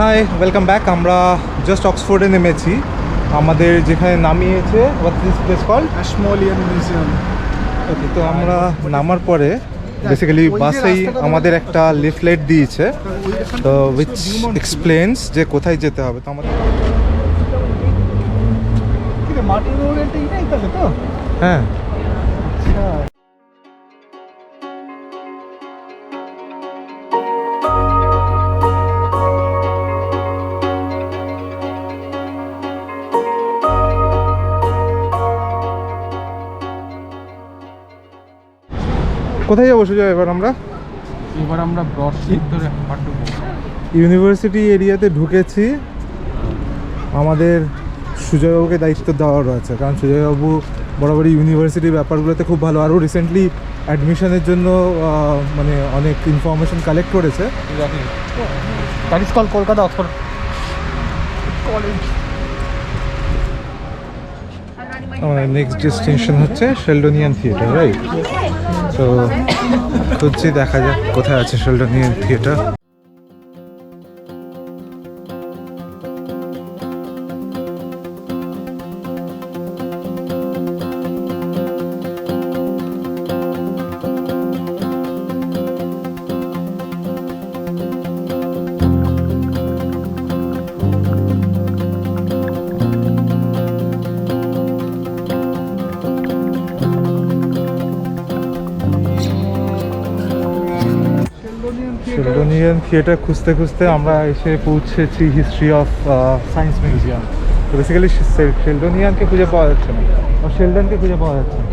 High, welcome back. আমরা just অক্সফোর্ডে নেমেছি। আমাদের যেখানে নামিয়েছে what this place called Ashmolean museum. Okay, তো আমরা নামার পরে বেসিক্যালি বাসেই আমাদের একটা লিফলেট দিয়েছে, তো উইচ এক্সপ্লেন্স যে কোথায় যেতে হবে। তো আমাদের মাটির রোডের এইটাই তাহলে তো? হ্যাঁ, আচ্ছা। কোথায় যাবো সুজয় এবার আমরা? এবার আমরা ব্রডশিট ধরে হাঁটবো। ইউনিভার্সিটি এরিয়াতে ঢুকেছি। আমাদের সুজয়বাবুকে দায়িত্ব দেওয়া রয়েছে, কারণ সুজয়বাবু বরাবরই ইউনিভার্সিটির ব্যাপারগুলোতে খুব ভালো। আরও রিসেন্টলি অ্যাডমিশনের জন্য মানে অনেক ইনফরমেশন কালেক্ট করেছে। That is call Kolkata Oxford college. আমাদের নেক্সট ডেস্টিনেশন হচ্ছে শেলডনিয়ান থিয়েটার, রাইট? তো খুঁজছি, দেখা যাক কোথায় আছে শেলডনিয়ান থিয়েটার। শেলডনিয়ান থিয়েটার খুঁজতে খুঁজতে আমরা এসে পৌঁছেছি হিস্ট্রি অফ সায়েন্স মিউজিয়াম। তো বেসিক্যালি শেলডনিয়ানকে খুঁজে পাওয়া যাচ্ছে না, আর শেলডনকে খুঁজে পাওয়া যাচ্ছে না।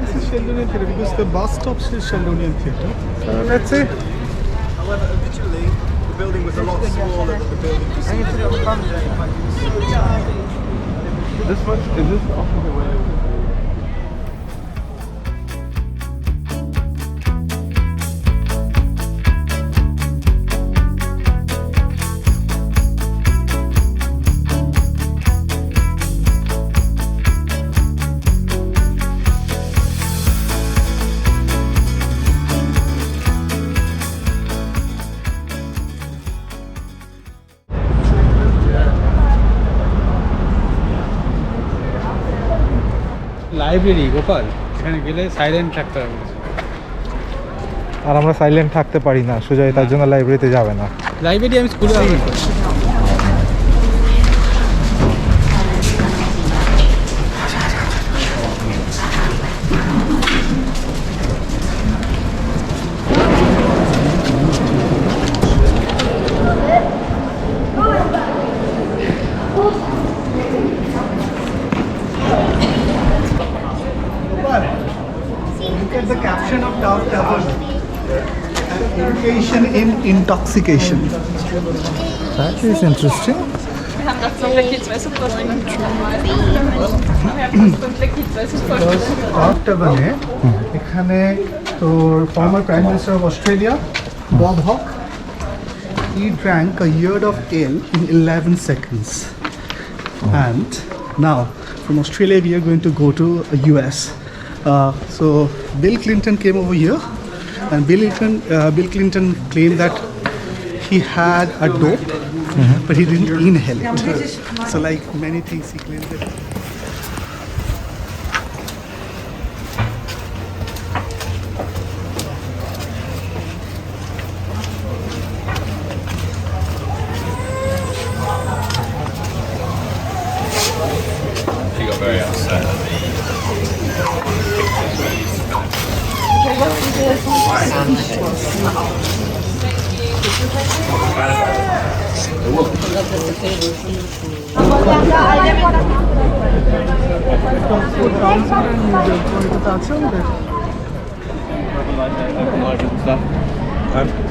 This is Sheldonian Theatre because the bus stop says Sheldonian Theatre. Let's see. However, originally the building was a lot smaller than the building you see today. This one is this off the way? Library Gopal, এখানে গেলে silent থাকতে হবে। আর আমরা silent থাকতে পারি না, সুজয় তার জন্য লাইব্রেরিতে যাবে না। লাইব্রেরি আমি স্কুলে the caption of Tower Tavern, education in intoxication. That is interesting. Wir haben das zum Glück 2 super Tower Tavern এখানে তোর former Prime Minister of Australia, Bob Hawke, he drank a yard of ale in 11 seconds. And now from Australia we are going to go to US. So Bill Clinton came over here, and Bill Clinton claimed that he had a dope, but he didn't inhale it. So like many things he claimed that. She got very upset at me. So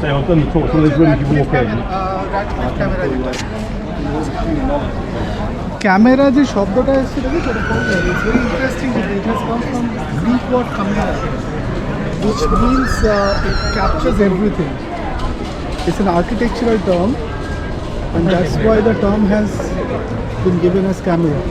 I've done the talk, so there's rooms you walk in. Camera যে শব্দটা এসেছে দেখি সেটা it's very interesting. It has come from Greek word camera, which means it captures everything. It's an architectural term, and that's why the term has been given as camera.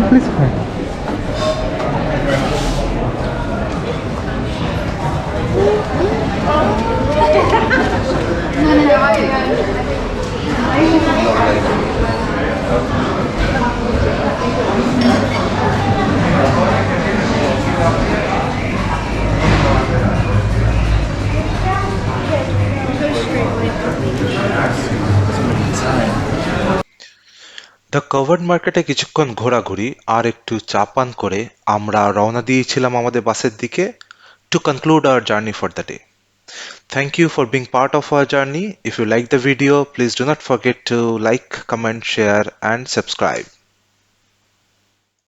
Please try. The covered মার্কেটে কিছুক্ষণ ঘোরাঘুরি আর একটু চা পান করে আমরা রওনা দিয়েছিলাম আমাদের বাসের দিকে to conclude hour journey for the day. Thank you for being part of our journey. If you like the video, please do not forget to like, comment, share and subscribe.